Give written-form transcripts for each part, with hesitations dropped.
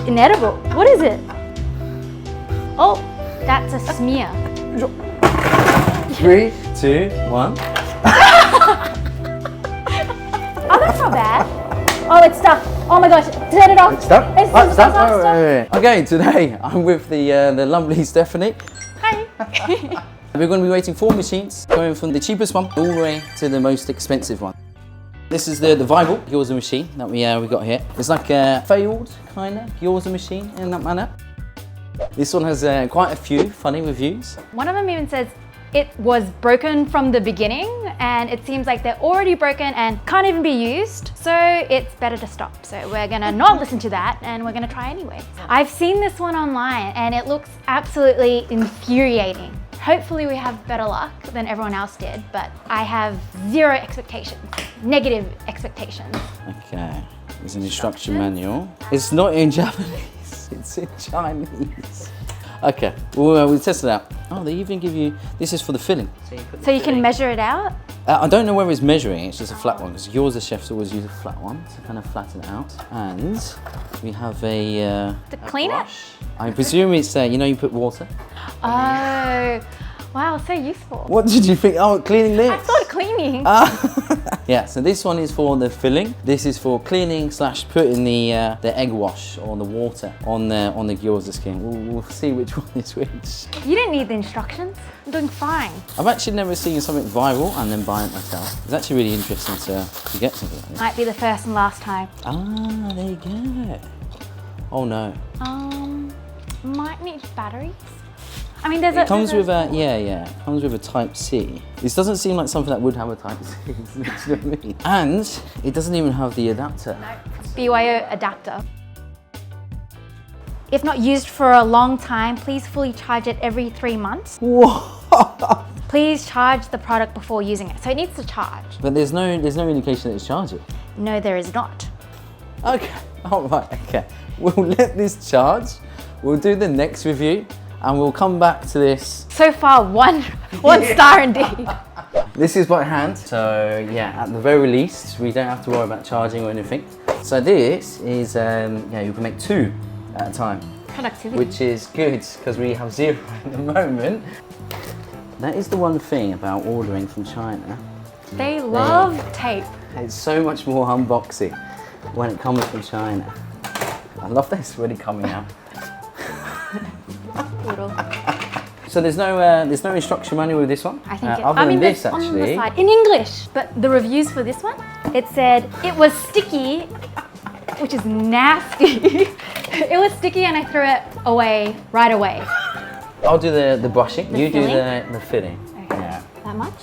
inedible. What is it? Oh, that's a smear. 3, 2, 1. Oh, that's not bad. Oh, it's stuck. Oh my gosh, turn it off. It's stuck? It's Oh, stuck. Okay, today I'm with the lovely Stephanie. Hi. We're going to be rating 4 machines, going from the cheapest one all the way to the most expensive one. This is the Viable Gyoza machine that we got here. It's like a failed kind of Gyoza machine in that manner. This one has quite a few funny reviews. One of them even says it was broken from the beginning, and it seems like they're already broken and can't even be used. So it's better to stop. So we're gonna not listen to that, and we're gonna try anyway. I've seen this one online and it looks absolutely infuriating. Hopefully we have better luck than everyone else did, but I have zero expectations, negative expectations. Okay, there's an instruction manual. It's not in Japanese, it's in Chinese. Okay, we'll test it out. Oh, they even give you, this is for the filling. So you can measure it out? I don't know whether it's measuring, it's just a flat one, because Gyoza chefs always use a flat one to kind of flatten it out. And we have a To clean it? I presume it's, you know, you put water. Oh, wow, so useful. What did you think? Oh, cleaning this? I thought cleaning. Yeah, so this one is for the filling. This is for cleaning / putting the egg wash or the water on the gyoza skin. We'll see which one is which. You didn't need the instructions. I'm doing fine. I've actually never seen something viral and then buy it myself. It's actually really interesting to get something like this. Might be the first and last time. Ah, there you go. Oh no. Might need batteries. I mean, there's It comes with a, it comes with a Type C. This doesn't seem like something that would have a Type C, do you know what I mean? And it doesn't even have the adapter. No, BYO adapter. If not used for a long time, please fully charge it every 3 months. What? Please charge the product before using it. So it needs to charge. But there's no indication that it's charging. No, there is not. Okay, all right, okay. We'll let this charge. We'll do the next review and we'll come back to this. So far, one star indeed. This is by hand, so yeah, at the very least, we don't have to worry about charging or anything. So this is, you can make 2 at a time. Productivity. Which is good, because we have 0 at the moment. That is the one thing about ordering from China. They love tape. It's so much more unboxing when it comes from China. I love that it's already coming out. Little. So there's no instruction manual with this one. I think other than this, on the actually. side, in English. But the reviews for this one, it said it was sticky, which is nasty. It was sticky and I threw it away right away. I'll do the brushing. The you filling? do the filling. Okay. Yeah. That much?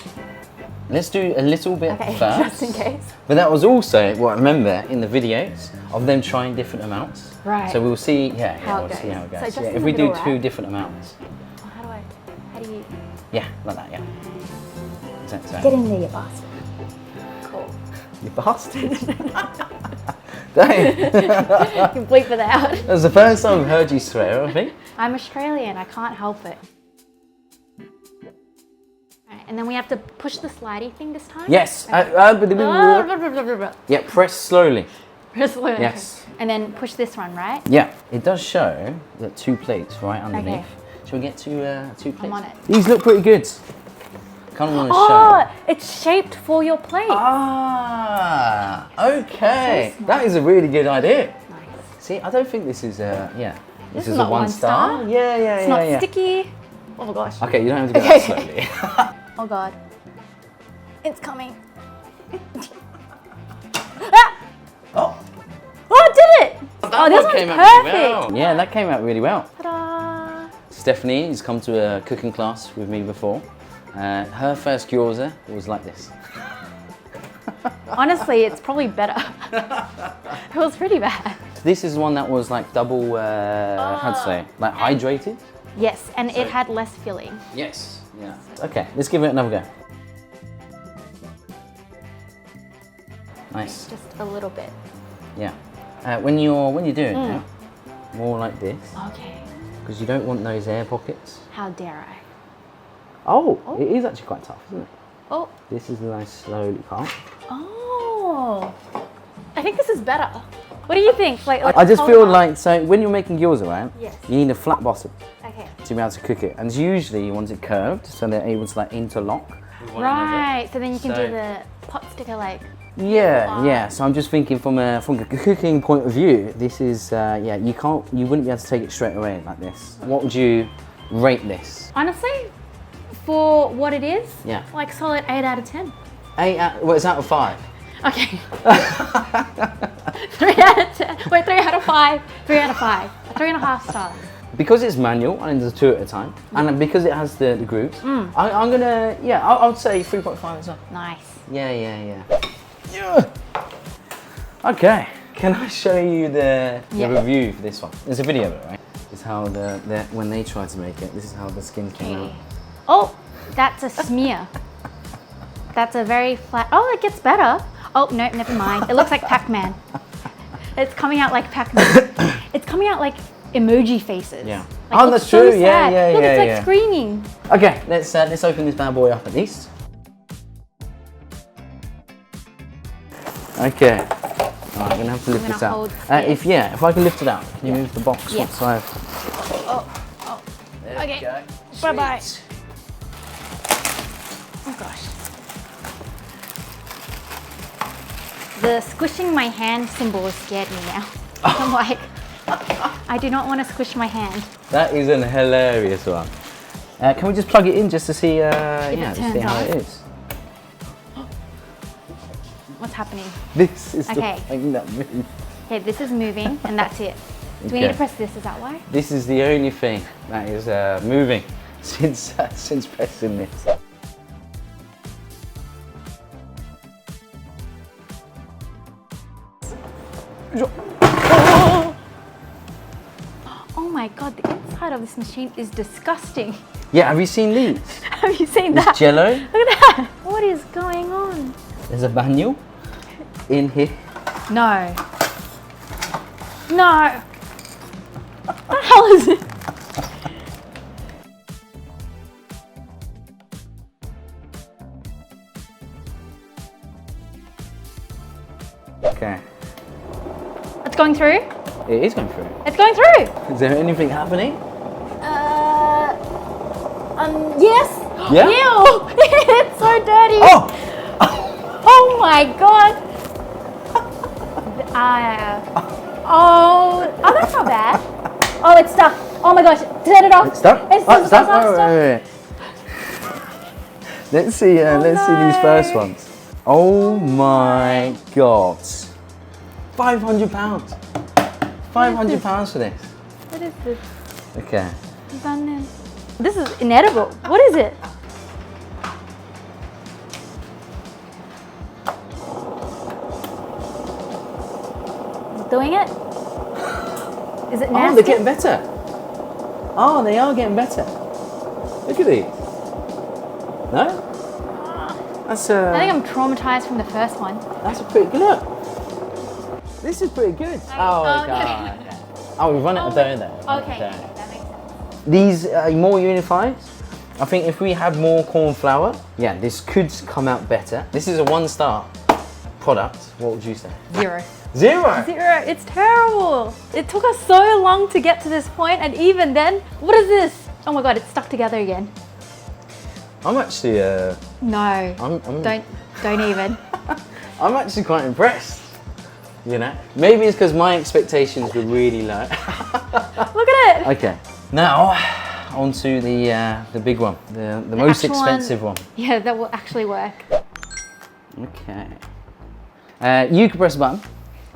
Let's do a little bit Okay, first. just in case. But that was also what I remember in the videos of them trying different amounts. Right. So we'll see. How We'll it see how it goes. goes. So just in if the we do middle, 2 right? different amounts. How do you? Yeah, like that. Yeah. Exactly. Get in there, you bastard. Cool. You bastard. Dang. You can bleep it out. That's the first time I've heard you swear, I think. I'm Australian, I can't help it. Right, and then we have to push the slidey thing this time? Yes. Okay. Yeah, press slowly. Press slowly. Yes. Okay. And then push this one, right? Yeah, it does show that 2 plates right underneath. Okay. Shall we get 2 plates? I'm on it. These look pretty good. Kind of want to Oh, show. it's shaped for your plate. Ah, okay. So That is a really good idea. Nice. See, I don't think this is This is is a not 1 1 star. star. Yeah. It's not sticky. Oh my gosh. Okay, you don't have to go that slowly. Oh god. It's coming. Ah! Oh, Oh, it did it! that this one one's came out really perfect. well. Yeah, that came out really well. Ta-da! Stephanie has come to a cooking class with me before. Her first gyoza was like this. Honestly, it's probably better. It was pretty bad. This is one that was like double, how'd you say, like hydrated? Yes, and it had less filling. Yes. Yeah. Okay, let's give it another go. Nice. Just a little bit. Yeah. When you're doing it, more like this, Okay. because you don't want those air pockets. How dare I? Oh, it is actually quite tough, isn't it? Oh. This is the nice slowly part. Oh. I think this is better. What do you think? Like I just hold feel it up. like, so when you're making gyoza, right? Yes. You need a flat bottom Okay. to be able to cook it. And usually you want it curved so they're able to like interlock with one another. Right. So then you can So- do the pot sticker like. Yeah, yeah. So I'm just thinking from a cooking point of view, this is yeah, you wouldn't be able to take it straight away like this. What would you rate this? Honestly, for what it is, Yeah. like solid 8 out of 10. 8 out, well, it's out of 5. Okay. 3 out of 10. Wait, 3 out of 5. 3 out of 5. 3.5 stars. Because it's manual and there's 2 at a time, and because it has the grooves, I'm gonna, yeah, I would say 3.5 as well. Nice. Yeah. Okay, can I show you the review for this one? There's a video of it, right? This is how when they tried to make it, this is how the skin came out. Oh, that's a smear. That's a very flat. Oh, it gets better. Oh, no, never mind. It looks like Pac-Man. It's coming out like Pac-Man. It's coming out like emoji faces. Yeah. Like, Oh, it's that's so true. Yeah, sad. yeah, Look, yeah, it's like yeah. screaming. Okay, let's open this bad boy up at least. Okay. I'm gonna have to lift gonna this out. hold this. If I can lift it out, can you move the box Yeah. once I've... Oh. There Okay. we go. Bye-bye. Sweet. Oh gosh. The squishing my hand symbol scared me now. I'm like, I do not want to squish my hand. That is an hilarious one. Can we just plug it in just to see, it to see turns how on. it is? What's happening? This is Okay. the thing that moves. Okay, this is moving and that's it. Do we need to press this? Is that why? This is the only thing that is moving since pressing this. Oh my god, the inside of this machine is disgusting. Yeah, have you seen these? Have you seen This that? jello. Look at that. What is going on? There's a manual in here. No. No. What the hell is it? Okay. It's going through? It is going through. It's going through! Is there anything happening? Yes! Yeah? Ew! It's so dirty! Oh! Oh my god! Oh, that's not bad. Oh, it's stuck. Oh my gosh, turn it off. It's stuck? It's Oh, it's stuck? stuck. Oh, wait. Let's see, let's see these first ones. Oh my god. £500. £500 for this. What is this? Okay. This is inedible. What is it? Is it doing it? Is it nasty? Oh, they're getting better. Oh, they are getting better. Look at these. No? That's I think I'm traumatized from the first one. that's a pretty good look. This is pretty good. Oh my no. god. Oh, we've run out of dough there. Okay, that makes sense. These are more unified. I think if we had more corn flour, yeah, this could come out better. This is a 1-star product. What would you say? 0. 0. 0. It's terrible. It took us so long to get to this point, and even then, what is this? Oh my god, it's stuck together again. I'm actually No. I'm Don't even. I'm actually quite impressed. You know, maybe it's because my expectations were really low. Look at it. Okay, now on to the big one, the most actual expensive one. Yeah, that will actually work. Okay. You can press a button.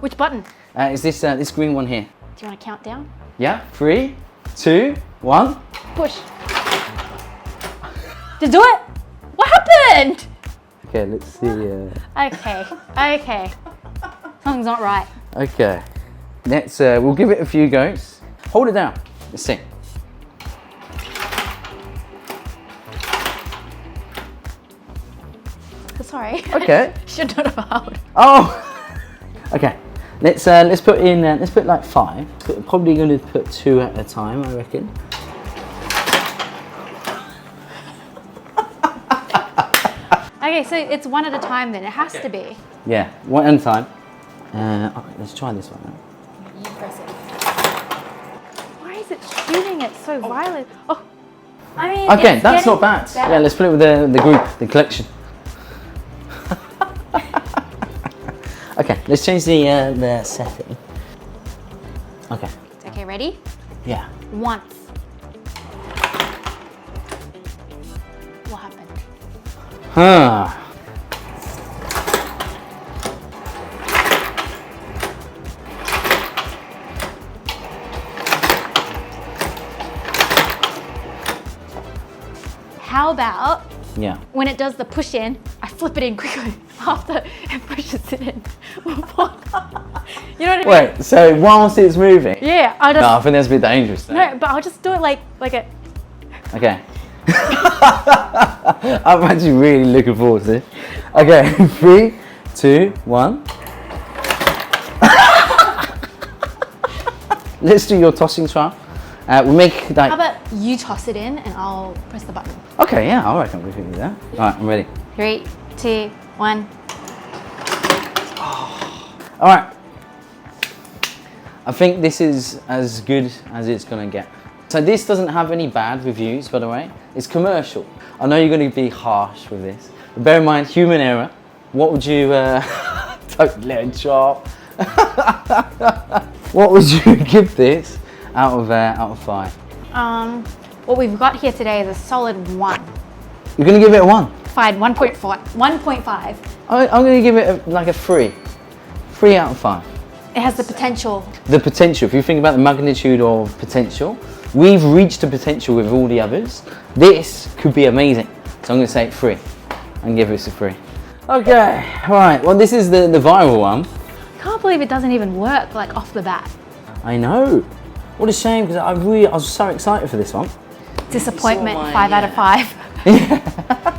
Which button? Is this this green one here? Do you want to count down? Yeah. 3, 2, 1. Push. Just do it. What happened? Okay, let's see. Okay. Something's not right. Okay. Let's we'll give it a few goes. Hold it down. Let's see. Sorry. Okay. Should not have held. Oh. Okay. Let's put in let's put like 5. Probably going to put 2 at a time, I reckon. Okay, so it's one at a time then. It has to be. Yeah, one at a time. Alright, let's try this one now. impressive. Why is it shooting it so violent? Oh, I mean, Okay, it's that's getting not bad. better. Yeah, let's put it with the group, the collection. Okay, let's change the setting. Okay. Okay, ready? Yeah. Once. What happened? Huh. How about Yeah. when it does the push in, I flip it in quickly after it pushes it in. You know what I mean? Wait, so whilst it's moving? Yeah, I'll just, No, I think that's a bit dangerous. Though. no, but I'll just do it like a, Okay. I'm actually really looking forward to this. Okay, 3, 2, 1. Let's do your tossing trial. We'll make like. how about you toss it in and I'll press the button. Okay, yeah, I reckon we can do that. All right, I'm ready. 3, 2, 1. All right. I think this is as good as it's gonna get. So this doesn't have any bad reviews, by the way. It's commercial. I know you're gonna be harsh with this, but bear in mind, human error. What would you, don't let it drop. What would you give this out of 5? What we've got here today is a solid 1. You're gonna give it a 1? Fine, 1.4, 1.5. I'm gonna give it like a 3. 3 out of 5. It has the potential. The potential, if you think about the magnitude of potential, we've reached the potential with all the others. This could be amazing. So I'm going to say 3 and give this a 3. Okay, right. Well, this is the viral one. I can't believe it doesn't even work like off the bat. I know. What a shame, because I was so excited for this one. Disappointment, It's all 5 mine, out of 5.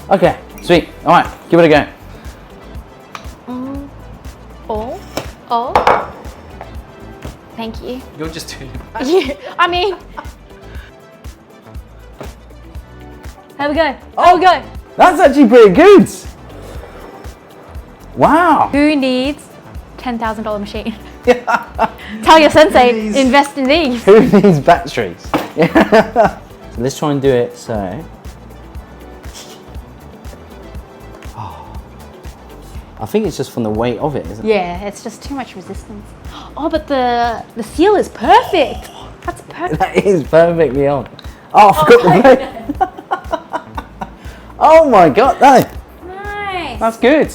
Okay, sweet. All right, give it a go. Oh. Thank you. You're just doing it. Yeah, I mean. There we go. There we go. That's actually pretty good. Wow. Who needs $10,000 machine? Tell your sensei, needs- invest in these. Who needs batteries? So let's try and do it so. I think it's just from the weight of it, isn't it? Yeah, it's just too much resistance. Oh, but the seal is perfect. That's perfect. That is perfectly on. Oh, I forgot the blade. Oh my god, no, Nice. that's good.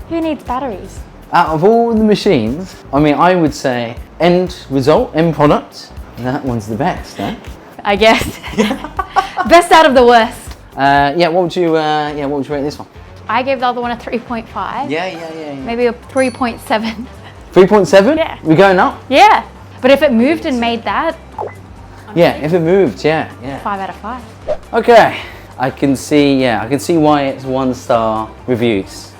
Who needs batteries? Out of all the machines, I mean, I would say end result, end product, that one's the best, eh? I guess. Best out of the worst. Yeah, what would you rate this one? I gave the other one a 3.5. Yeah. Maybe a 3.7. 3.7? Yeah. We're going up? Yeah. But if it moved and made that, Yeah, if it moved, yeah. 5 out of 5. Okay, I can see why it's 1-star reviews.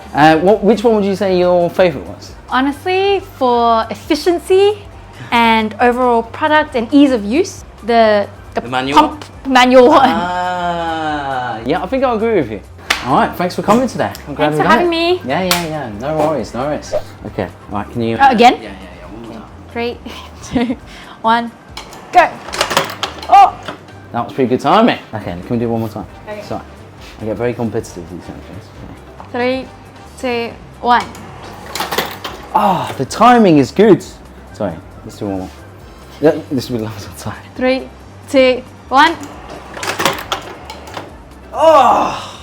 Which one would you say your favourite was? Honestly, for efficiency and overall product and ease of use, the manual? pump manual one. Yeah, I think I'll agree with you. All right, thanks for coming today. I'm glad Thanks we for done having it. me. Yeah. No worries. Okay, all right, can you... Again? Yeah. One more time. 3, 2, 1, go. Oh! That was pretty good timing. Okay, can we do it one more time? Okay. Sorry, I get very competitive with these kind of things. 3, 2, 1. Ah, the timing is good. Sorry, let's do one more. Yeah, this will be the last time. 3, 2, 1. Oh!